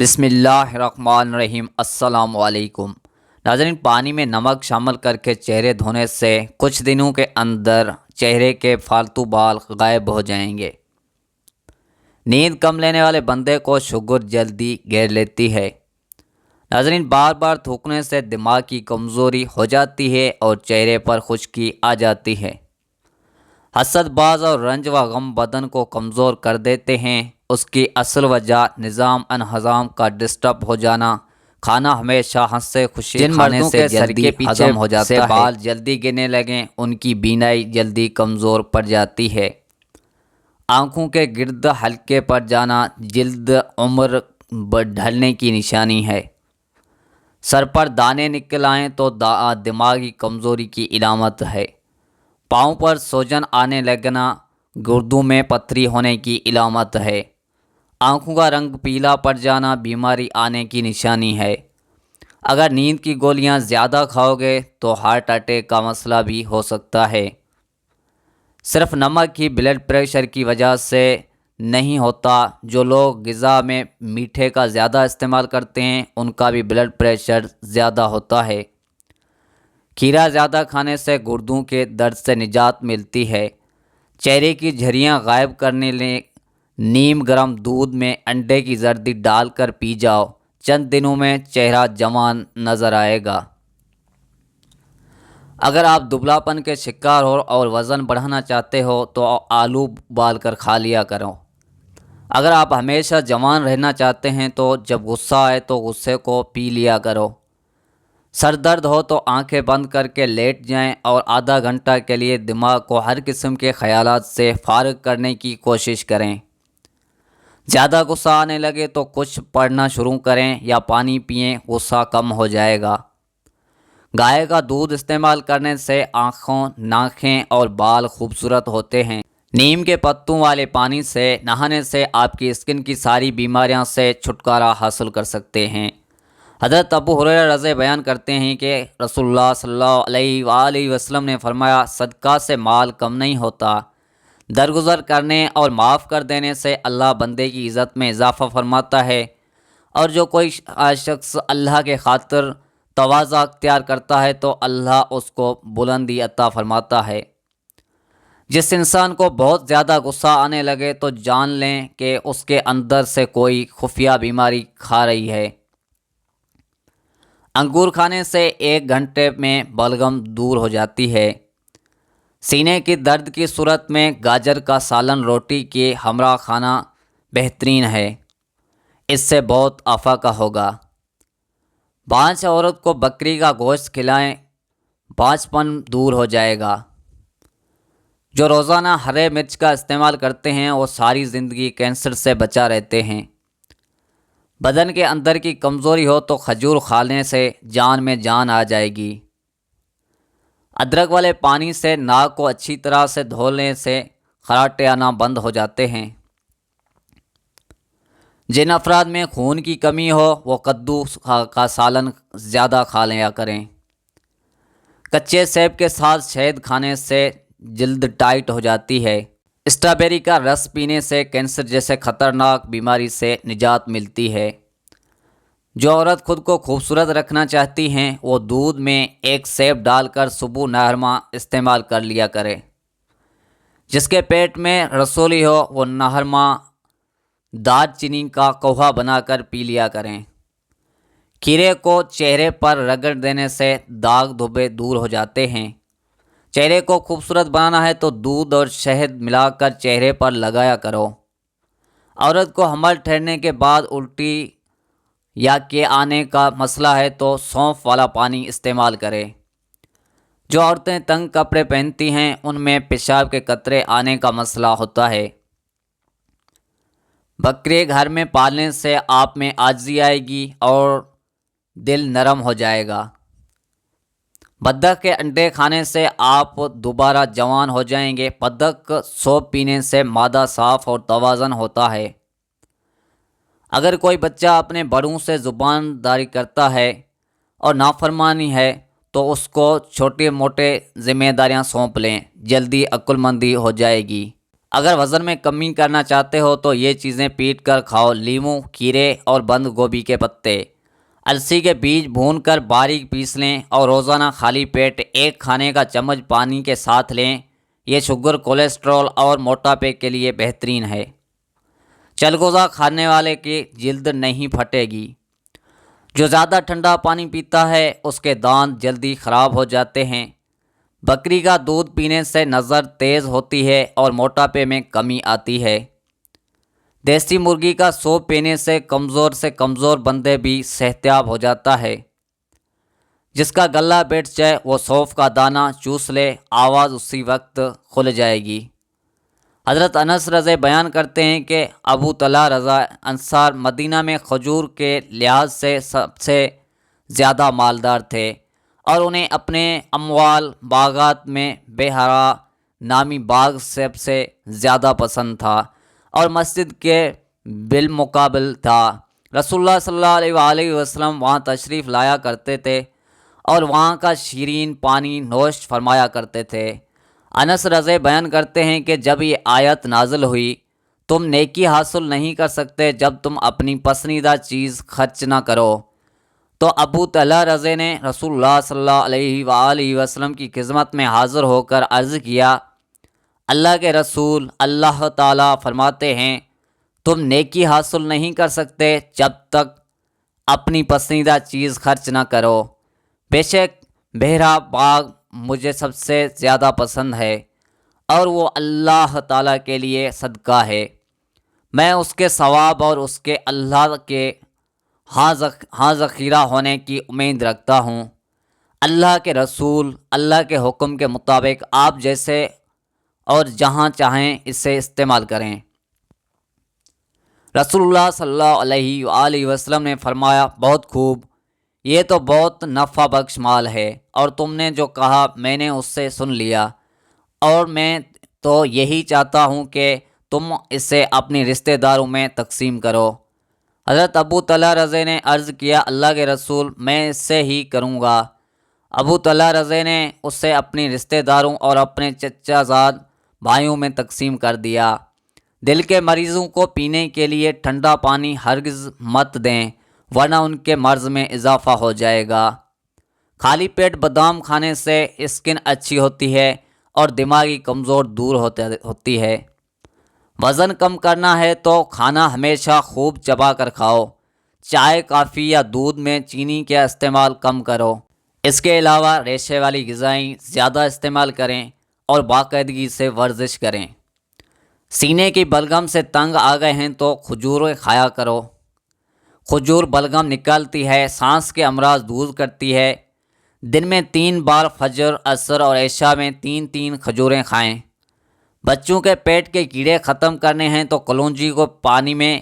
بسم اللہ الرحمن الرحیم۔ السلام علیکم ناظرین، پانی میں نمک شامل کر کے چہرے دھونے سے کچھ دنوں کے اندر چہرے کے فالتو بال غائب ہو جائیں گے۔ نیند کم لینے والے بندے کو شوگر جلدی گھیر لیتی ہے۔ ناظرین، بار بار تھوکنے سے دماغ کی کمزوری ہو جاتی ہے اور چہرے پر خشکی آ جاتی ہے۔ حسد، باز اور رنج و غم بدن کو کمزور کر دیتے ہیں۔ اس کی اصل وجہ نظام انہضام کا ڈسٹرب ہو جانا، کھانا ہمیشہ ہنسے خوشی جن مردوں کے سر کے پیچھے ہضم ہو جاتا ہے، بال جلدی گرنے لگیں، ان کی بینائی جلدی کمزور پڑ جاتی ہے۔ آنکھوں کے گرد ہلکے پڑ جانا جلد عمر ڈھلنے کی نشانی ہے۔ سر پر دانے نکل آئیں تو دماغی کمزوری کی علامت ہے۔ پاؤں پر سوجن آنے لگنا گردوں میں پتھری ہونے کی علامت ہے۔ آنکھوں کا رنگ پیلا پڑ جانا بیماری آنے کی نشانی ہے۔ اگر نیند کی گولیاں زیادہ کھاؤ گے تو ہارٹ اٹیک کا مسئلہ بھی ہو سکتا ہے۔ صرف نمک ہی بلڈ پریشر کی وجہ سے نہیں ہوتا، جو لوگ غذا میں میٹھے کا زیادہ استعمال کرتے ہیں ان کا بھی بلڈ پریشر زیادہ ہوتا ہے۔ کھیرا زیادہ کھانے سے گردوں کے درد سے نجات ملتی ہے۔ چہرے کی جھریاں غائب کرنے لیں نیم گرم دودھ میں انڈے کی زردی ڈال کر پی جاؤ، چند دنوں میں چہرہ جوان نظر آئے گا۔ اگر آپ دبلا پن کے شکار ہو اور وزن بڑھانا چاہتے ہو تو آلو ابال کر کھا لیا کرو۔ اگر آپ ہمیشہ جوان رہنا چاہتے ہیں تو جب غصہ آئے تو غصے کو پی لیا کرو۔ سر درد ہو تو آنکھیں بند کر کے لیٹ جائیں اور آدھا گھنٹہ کے لیے دماغ کو ہر قسم کے خیالات سے فارغ کرنے کی کوشش کریں۔ زیادہ غصہ آنے لگے تو کچھ پڑھنا شروع کریں یا پانی پئیں، غصہ کم ہو جائے گا۔ گائے کا دودھ استعمال کرنے سے آنکھوں، ناخیں اور بال خوبصورت ہوتے ہیں۔ نیم کے پتوں والے پانی سے نہانے سے آپ کی اسکن کی ساری بیماریاں سے چھٹکارا حاصل کر سکتے ہیں۔ حضرت ابو ہریرہ رضی اللہ بیان کرتے ہیں کہ رسول اللہ صلی اللہ علیہ وآلہ وسلم نے فرمایا، صدقہ سے مال کم نہیں ہوتا، درگزر کرنے اور معاف کر دینے سے اللہ بندے کی عزت میں اضافہ فرماتا ہے، اور جو کوئی شخص اللہ کے خاطر تواضع اختیار کرتا ہے تو اللہ اس کو بلندی عطا فرماتا ہے۔ جس انسان کو بہت زیادہ غصہ آنے لگے تو جان لیں کہ اس کے اندر سے کوئی خفیہ بیماری کھا رہی ہے۔ انگور کھانے سے 1 گھنٹے میں بلغم دور ہو جاتی ہے۔ سینے کی درد کی صورت میں گاجر کا سالن روٹی کے ہمراہ کھانا بہترین ہے، اس سے بہت افاقہ ہوگا۔ بانجھ عورت کو بکری کا گوشت کھلائیں، بانجھ پن دور ہو جائے گا۔ جو روزانہ ہرے مرچ کا استعمال کرتے ہیں وہ ساری زندگی کینسر سے بچا رہتے ہیں۔ بدن کے اندر کی کمزوری ہو تو کھجور کھانے سے جان میں جان آ جائے گی۔ ادرک والے پانی سے ناک کو اچھی طرح سے دھونے سے خراٹے آنا بند ہو جاتے ہیں۔ جن افراد میں خون کی کمی ہو وہ کدو کا سالن زیادہ کھا لیا کریں۔ کچے سیب کے ساتھ شہد کھانے سے جلد ٹائٹ ہو جاتی ہے۔ اسٹرابیری کا رس پینے سے کینسر جیسے خطرناک بیماری سے نجات ملتی ہے۔ جو عورت خود کو خوبصورت رکھنا چاہتی ہیں وہ دودھ میں 1 سیب ڈال کر صبح نہرما استعمال کر لیا کرے۔ جس کے پیٹ میں رسولی ہو وہ نہرما دار چینی کا قہوہ بنا کر پی لیا کریں۔ کھیرے کو چہرے پر رگڑ دینے سے داغ دھبے دور ہو جاتے ہیں۔ چہرے کو خوبصورت بنانا ہے تو دودھ اور شہد ملا کر چہرے پر لگایا کرو۔ عورت کو حمل ٹھہرنے کے بعد الٹی یا کے آنے کا مسئلہ ہے تو سونف والا پانی استعمال کرے۔ جو عورتیں تنگ کپڑے پہنتی ہیں ان میں پیشاب کے قطرے آنے کا مسئلہ ہوتا ہے۔ بکرے گھر میں پالنے سے آپ میں عاجزی آئے گی اور دل نرم ہو جائے گا۔ بطخ کے انڈے کھانے سے آپ دوبارہ جوان ہو جائیں گے۔ بطخ سوپ پینے سے معدہ صاف اور توازن ہوتا ہے۔ اگر کوئی بچہ اپنے بڑوں سے زبان داری کرتا ہے اور نافرمانی ہے تو اس کو چھوٹے موٹے ذمہ داریاں سونپ لیں، جلدی عقل مندی ہو جائے گی۔ اگر وزن میں کمی کرنا چاہتے ہو تو یہ چیزیں پیٹ کر کھاؤ: لیموں، کھیرے اور بند گوبھی کے پتے۔ السی کے بیج بھون کر باریک پیس لیں اور روزانہ خالی پیٹ ایک کھانے کا چمچ پانی کے ساتھ لیں۔ یہ شوگر، کولیسٹرول اور موٹاپے کے لیے بہترین ہے۔ چلغوزہ کھانے والے کی جلد نہیں پھٹے گی۔ جو زیادہ ٹھنڈا پانی پیتا ہے اس کے دانت جلدی خراب ہو جاتے ہیں۔ بکری کا دودھ پینے سے نظر تیز ہوتی ہے اور موٹاپے میں کمی آتی ہے۔ دیسی مرغی کا سوپ پینے سے کمزور بندے بھی صحتیاب ہو جاتا ہے۔ جس کا گلا بیٹھ جائے وہ سونف کا دانہ چوس لے، آواز اسی وقت کھل جائے گی۔ حضرت انس رضی بیان کرتے ہیں کہ ابو طلحہ رضی انصار مدینہ میں کھجور کے لحاظ سے سب سے زیادہ مالدار تھے اور انہیں اپنے اموال باغات میں بحیرہ نامی باغ سب سے زیادہ پسند تھا اور مسجد کے بالمقابل تھا۔ رسول اللہ صلی اللہ علیہ وآلہ وسلم وہاں تشریف لایا کرتے تھے اور وہاں کا شیرین پانی نوش فرمایا کرتے تھے۔ انس رضی بیان کرتے ہیں کہ جب یہ آیت نازل ہوئی، تم نیکی حاصل نہیں کر سکتے جب تم اپنی پسندیدہ چیز خرچ نہ کرو، تو ابو طلحہ رضی نے رسول اللہ صلی اللہ علیہ وآلہ وسلم کی خدمت میں حاضر ہو کر عرض کیا: اللہ کے رسول، اللہ تعالیٰ فرماتے ہیں تم نیکی حاصل نہیں کر سکتے جب تک اپنی پسندیدہ چیز خرچ نہ کرو۔ بے شک بحیرہ باغ مجھے سب سے زیادہ پسند ہے اور وہ اللہ تعالیٰ کے لیے صدقہ ہے۔ میں اس کے ثواب اور اس کے اللہ کے ہاں ذخیرہ ہونے کی امید رکھتا ہوں۔ اللہ کے رسول، اللہ کے حکم کے مطابق آپ جیسے اور جہاں چاہیں اسے استعمال کریں۔ رسول اللہ صلی اللہ علیہ وآلہ وسلم نے فرمایا: بہت خوب، یہ تو بہت نفع بخش مال ہے، اور تم نے جو کہا میں نے اس سے سن لیا، اور میں تو یہی چاہتا ہوں کہ تم اسے اپنی رشتہ داروں میں تقسیم کرو۔ حضرت ابو طلحہ رضی نے عرض کیا: اللہ کے رسول، میں اس سے ہی کروں گا۔ ابو طلحہ رضی نے اسے اپنی رشتہ داروں اور اپنے چچا زاد بھائیوں میں تقسیم کر دیا۔ دل کے مریضوں کو پینے کے لیے ٹھنڈا پانی ہرگز مت دیں، ورنہ ان کے مرض میں اضافہ ہو جائے گا۔ خالی پیٹ بادام کھانے سے اسکن اچھی ہوتی ہے اور دماغی کمزور دور ہوتی ہے۔ وزن کم کرنا ہے تو کھانا ہمیشہ خوب چبا کر کھاؤ۔ چائے، کافی یا دودھ میں چینی کا استعمال کم کرو۔ اس کے علاوہ ریشے والی غذائیں زیادہ استعمال کریں اور باقاعدگی سے ورزش کریں۔ سینے کی بلغم سے تنگ آ گئے ہیں تو کھجوریں کھایا کرو۔ کھجور بلغم نکالتی ہے، سانس کے امراض دور کرتی ہے۔ دن میں 3 بار فجر، عصر اور عشاء میں 3 کھجوریں کھائیں۔ بچوں کے پیٹ کے کیڑے ختم کرنے ہیں تو کلونجی کو پانی میں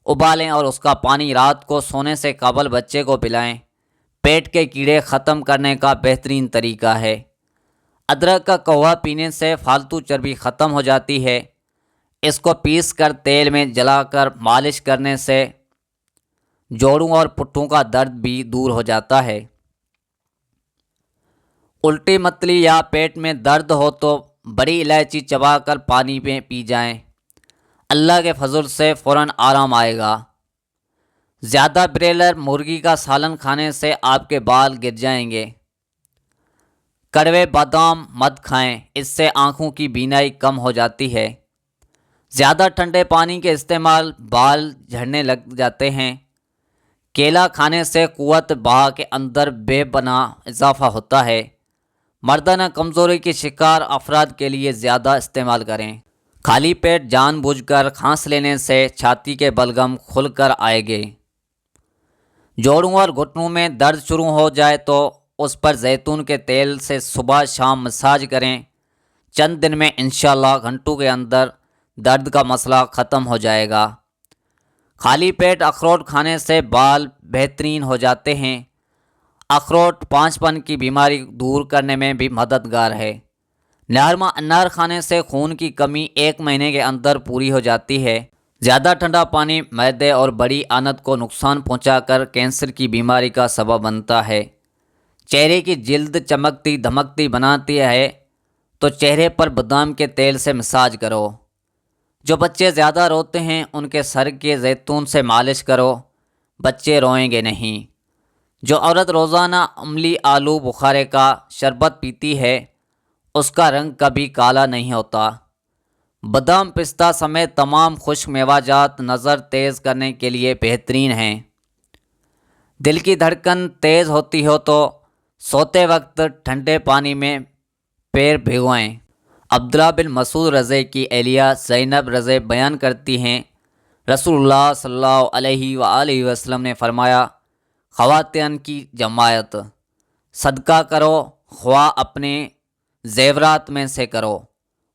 ابالیں اور اس کا پانی رات کو سونے سے قبل بچے کو پلائیں۔ پیٹ کے کیڑے ختم کرنے کا بہترین طریقہ ہے۔ ادرک کا قہوہ پینے سے فالتو چربی ختم ہو جاتی ہے۔ اس کو پیس کر تیل میں جلا کر مالش کرنے سے جوڑوں اور پٹھوں کا درد بھی دور ہو جاتا ہے۔ الٹی متلی یا پیٹ میں درد ہو تو بڑی الائچی چبا کر پانی میں پی جائیں، اللہ کے فضل سے فوراً آرام آئے گا۔ زیادہ بریلر مرغی کا سالن کھانے سے آپ کے بال گر جائیں گے۔ کڑوے بادام مت کھائیں، اس سے آنکھوں کی بینائی کم ہو جاتی ہے۔ زیادہ ٹھنڈے پانی کے استعمال بال جھڑنے لگ جاتے ہیں۔ کیلا کھانے سے قوت بہا کے اندر بے پناہ اضافہ ہوتا ہے۔ مردانہ کمزوری کے شکار افراد کے لیے زیادہ استعمال کریں۔ خالی پیٹ جان بوجھ کر کھانس لینے سے چھاتی کے بلغم کھل کر آئے گے۔ جوڑوں اور گھٹنوں میں درد شروع ہو جائے تو اس پر زیتون کے تیل سے صبح شام مساج کریں۔ چند دن میں انشاءاللہ گھنٹوں کے اندر درد کا مسئلہ ختم ہو جائے گا۔ خالی پیٹ اخروٹ کھانے سے بال بہترین ہو جاتے ہیں۔ اخروٹ پانچ پن کی بیماری دور کرنے میں بھی مددگار ہے۔ نرم انار کھانے سے خون کی کمی 1 مہینے کے اندر پوری ہو جاتی ہے۔ زیادہ ٹھنڈا پانی معدے اور بڑی آنت کو نقصان پہنچا کر کینسر کی بیماری کا سبب بنتا ہے۔ چہرے کی جلد چمکتی دھمکتی بناتی ہے تو چہرے پر بادام کے تیل سے مساج کرو۔ جو بچے زیادہ روتے ہیں ان کے سر کے زیتون سے مالش کرو، بچے روئیں گے نہیں۔ جو عورت روزانہ عملی آلو بخارے کا شربت پیتی ہے اس کا رنگ کبھی کالا نہیں ہوتا۔ بادام پستہ سمیت تمام خشک میوہ جات نظر تیز کرنے کے لیے بہترین ہیں۔ دل کی دھڑکن تیز ہوتی ہو تو سوتے وقت ٹھنڈے پانی میں پیر بھگوئیں۔ عبداللہ بن مسعود رضی کی اہلیہ زینب رضی بیان کرتی ہیں، رسول اللہ صلی اللہ علیہ وآلہ وسلم نے فرمایا، خواتین کی جماعت، صدقہ کرو خواہ اپنے زیورات میں سے کرو۔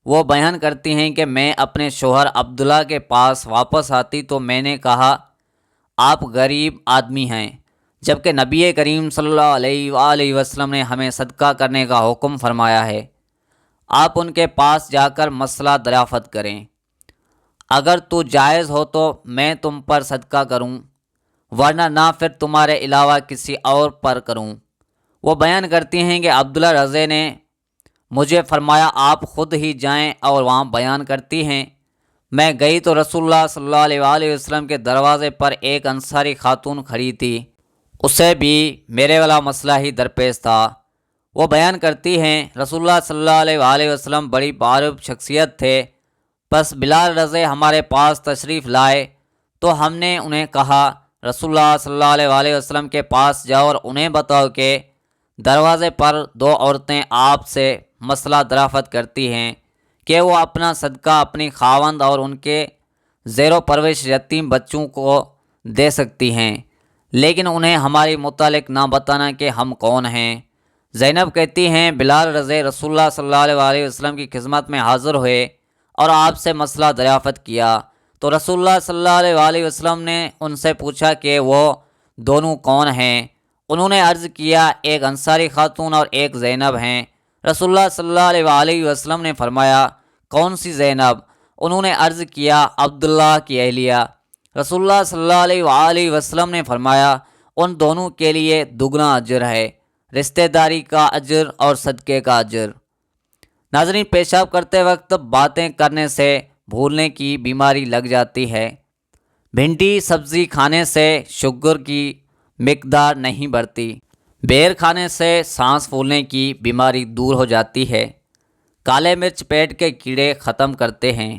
وہ بیان کرتی ہیں کہ میں اپنے شوہر عبداللہ کے پاس واپس آتی تو میں نے کہا، آپ غریب آدمی ہیں، جبکہ نبی کریم صلی اللہ علیہ وآلہ وسلم نے ہمیں صدقہ کرنے کا حکم فرمایا ہے۔ آپ ان کے پاس جا کر مسئلہ دریافت کریں، اگر تو جائز ہو تو میں تم پر صدقہ کروں، ورنہ نہ پھر تمہارے علاوہ کسی اور پر کروں۔ وہ بیان کرتی ہیں کہ عبداللہ رضی نے مجھے فرمایا، آپ خود ہی جائیں، اور وہاں بیان کرتی ہیں، میں گئی تو رسول اللہ صلی اللہ علیہ وآلہ وسلم کے دروازے پر ایک انصاری خاتون کھڑی تھی، اسے بھی میرے والا مسئلہ ہی درپیش تھا۔ وہ بیان کرتی ہیں، رسول اللہ صلی اللہ علیہ وآلہ وسلم بڑی معروف شخصیت تھے، پس بلال رضی ہمارے پاس تشریف لائے تو ہم نے انہیں کہا، رسول اللہ صلی اللہ علیہ وآلہ وسلم کے پاس جاؤ اور انہیں بتاؤ کہ دروازے پر دو عورتیں آپ سے مسئلہ دریافت کرتی ہیں کہ وہ اپنا صدقہ اپنی خاوند اور ان کے زیر و پرورش یتیم بچوں کو دے سکتی ہیں، لیکن انہیں ہمارے متعلق نہ بتانا کہ ہم کون ہیں۔ زینب کہتی ہیں، بلال رضی رسول اللہ صلی اللہ علیہ وآلہ وسلم کی خدمت میں حاضر ہوئے اور آپ سے مسئلہ دریافت کیا تو رسول اللہ صلی اللہ علیہ وآلہ وسلم نے ان سے پوچھا کہ وہ دونوں کون ہیں؟ انہوں نے عرض کیا، ایک انصاری خاتون اور ایک زینب ہیں۔ رسول اللہ صلی اللہ علیہ وآلہ وسلم نے فرمایا، کون سی زینب؟ انہوں نے عرض کیا، عبداللہ کی اہلیہ۔ رسول اللہ صلی اللہ علیہ وآلہ وسلم نے فرمایا، ان دونوں کے لیے دگنا اجر ہے، رشتہ داری کا اجر اور صدقے کا اجر۔ ناظرین، پیشاب کرتے وقت باتیں کرنے سے بھولنے کی بیماری لگ جاتی ہے۔ بھنڈی سبزی کھانے سے شوگر کی مقدار نہیں بڑھتی۔ بیر کھانے سے سانس پھولنے کی بیماری دور ہو جاتی ہے۔ کالے مرچ پیٹ کے کیڑے ختم کرتے ہیں۔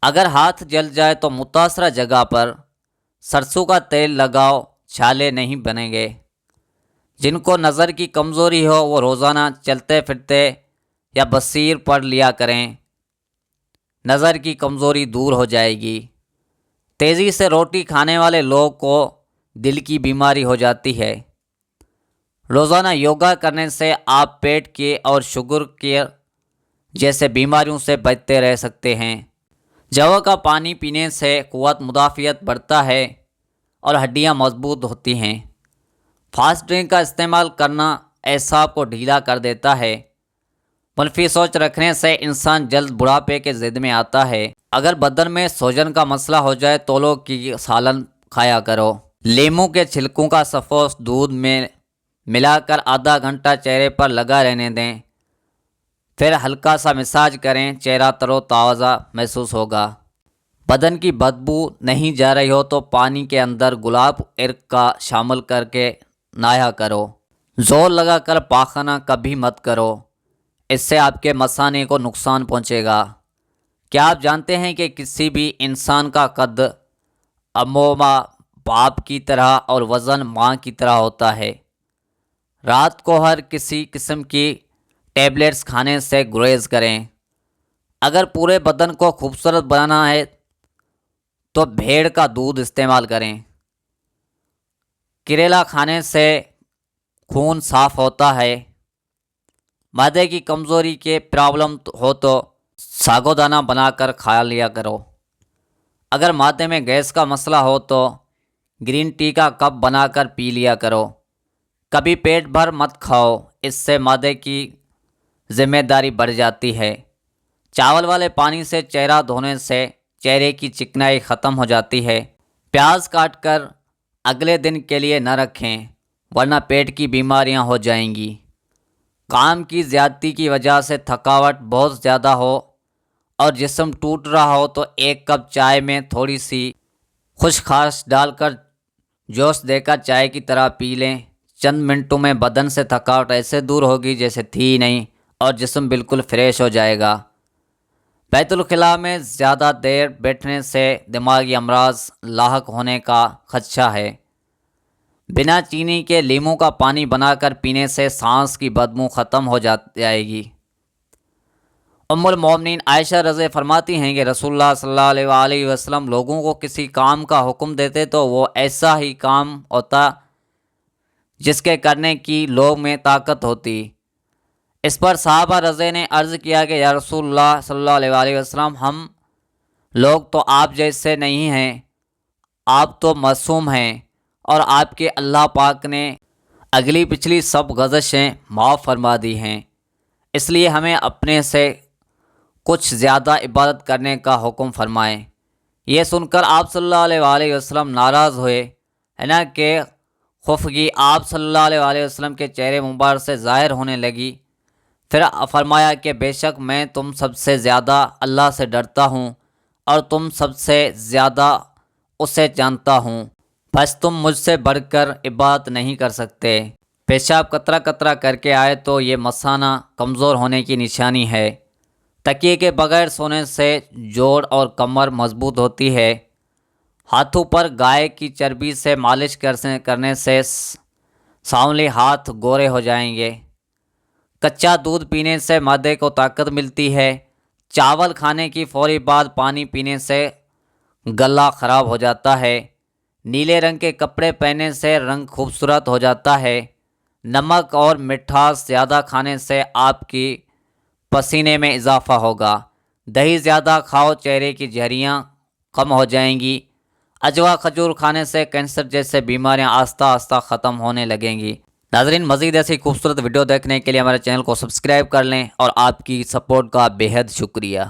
اگر ہاتھ جل جائے تو متاثرہ جگہ پر سرسوں کا تیل لگاؤ، چھالے نہیں بنیں گے۔ جن کو نظر کی کمزوری ہو وہ روزانہ چلتے پھرتے یا بصیر پڑھ لیا کریں، نظر کی کمزوری دور ہو جائے گی۔ تیزی سے روٹی کھانے والے لوگ کو دل کی بیماری ہو جاتی ہے۔ روزانہ یوگا کرنے سے آپ پیٹ کے اور شوگر کے جیسے بیماریوں سے بچتے رہ سکتے ہیں۔ جو کا پانی پینے سے قوت مدافعت بڑھتا ہے اور ہڈیاں مضبوط ہوتی ہیں۔ فاسٹ ڈرنک کا استعمال کرنا اعصاب کو ڈھیلا کر دیتا ہے۔ منفی سوچ رکھنے سے انسان جلد بڑھاپے کے زد میں آتا ہے۔ اگر بدن میں سوجن کا مسئلہ ہو جائے تو لوگ کی سالن کھایا کرو۔ لیموں کے چھلکوں کا سفوس دودھ میں ملا کر آدھا گھنٹہ چہرے پر لگا رہنے دیں، پھر ہلکا سا مساج کریں، چہرہ تر و تازہ محسوس ہوگا۔ بدن کی بدبو نہیں جا رہی ہو تو پانی کے اندر گلاب عرق کا شامل کر کے نہایا کرو۔ زور لگا کر پاخانہ کبھی مت کرو، اس سے آپ کے مثانے کو نقصان پہنچے گا۔ کیا آپ جانتے ہیں کہ کسی بھی انسان کا قد امومہ باپ کی طرح اور وزن ماں کی طرح ہوتا ہے؟ رات کو ہر کسی قسم کی ٹیبلٹس کھانے سے گریز کریں۔ اگر پورے بدن کو خوبصورت بنانا ہے تو بھیڑ کا دودھ استعمال کریں۔ کریلا کھانے سے خون صاف ہوتا ہے۔ معدے کی کمزوری کے پرابلم ہو تو ساگودانہ بنا کر کھا لیا کرو۔ اگر معدے میں گیس کا مسئلہ ہو تو گرین ٹی کا کپ بنا کر پی لیا کرو۔ کبھی پیٹ بھر مت کھاؤ، اس سے معدے کی ذمہ داری بڑھ جاتی ہے۔ چاول والے پانی سے چہرہ دھونے سے چہرے کی چکنائی ختم ہو جاتی ہے۔ پیاز کاٹ کر اگلے دن کے لیے نہ رکھیں، ورنہ پیٹ کی بیماریاں ہو جائیں گی۔ کام کی زیادتی کی وجہ سے تھکاوٹ بہت زیادہ ہو اور جسم ٹوٹ رہا ہو تو 1 کپ چائے میں تھوڑی سی خشک خاص ڈال کر جوش دے کر چائے کی طرح پی لیں۔ چند منٹوں میں بدن سے تھکاوٹ ایسے دور ہوگی جیسے تھی ہی نہیں، اور جسم بالکل فریش ہو جائے گا۔ بیت الخلاء میں زیادہ دیر بیٹھنے سے دماغی امراض لاحق ہونے کا خدشہ ہے۔ بنا چینی کے لیموں کا پانی بنا کر پینے سے سانس کی بدبو ختم ہو جائے گی۔ ام المومنین عائشہ رضی فرماتی ہیں کہ رسول اللہ صلی اللہ علیہ وآلہ وسلم لوگوں کو کسی کام کا حکم دیتے تو وہ ایسا ہی کام ہوتا جس کے کرنے کی لوگ میں طاقت ہوتی۔ اس پر صحابہ رضی نے عرض کیا کہ یا رسول اللہ صلی اللہ علیہ وآلہ وسلم، ہم لوگ تو آپ جیسے نہیں ہیں، آپ تو معصوم ہیں اور آپ کے اللہ پاک نے اگلی پچھلی سب گزشیں معاف فرما دی ہیں، اس لیے ہمیں اپنے سے کچھ زیادہ عبادت کرنے کا حکم فرمائیں۔ یہ سن کر آپ صلی اللہ علیہ وآلہ وسلم ناراض ہوئے، ہے نا کہ خفگی آپ صلی اللہ علیہ وآلہ وسلم کے چہرے مبارک سے ظاہر ہونے لگی۔ پھر فرمایا کہ بے شک میں تم سب سے زیادہ اللہ سے ڈرتا ہوں اور تم سب سے زیادہ اسے جانتا ہوں، بس تم مجھ سے بڑھ کر عبادت نہیں کر سکتے۔ پیشاب قطرہ قطرہ کر کے آئے تو یہ مثانہ کمزور ہونے کی نشانی ہے۔ تکیے کے بغیر سونے سے جوڑ اور کمر مضبوط ہوتی ہے۔ ہاتھوں پر گائے کی چربی سے مالش کرنے سے سانولی ہاتھ گورے ہو جائیں گے۔ کچا دودھ پینے سے معدے کو طاقت ملتی ہے۔ چاول کھانے کی فوری بعد پانی پینے سے گلا خراب ہو جاتا ہے۔ نیلے رنگ کے کپڑے پہننے سے رنگ خوبصورت ہو جاتا ہے۔ نمک اور مٹھاس زیادہ کھانے سے آپ کی پسینے میں اضافہ ہوگا۔ دہی زیادہ کھاؤ، چہرے کی جھریاں کم ہو جائیں گی۔ اجوا کھجور کھانے سے کینسر جیسے بیماریاں آہستہ آہستہ ختم ہونے لگیں گی۔ ناظرین، مزید ایسی خوبصورت ویڈیو دیکھنے کے لیے ہمارے چینل کو سبسکرائب کر لیں، اور آپ کی سپورٹ کا بے حد شکریہ۔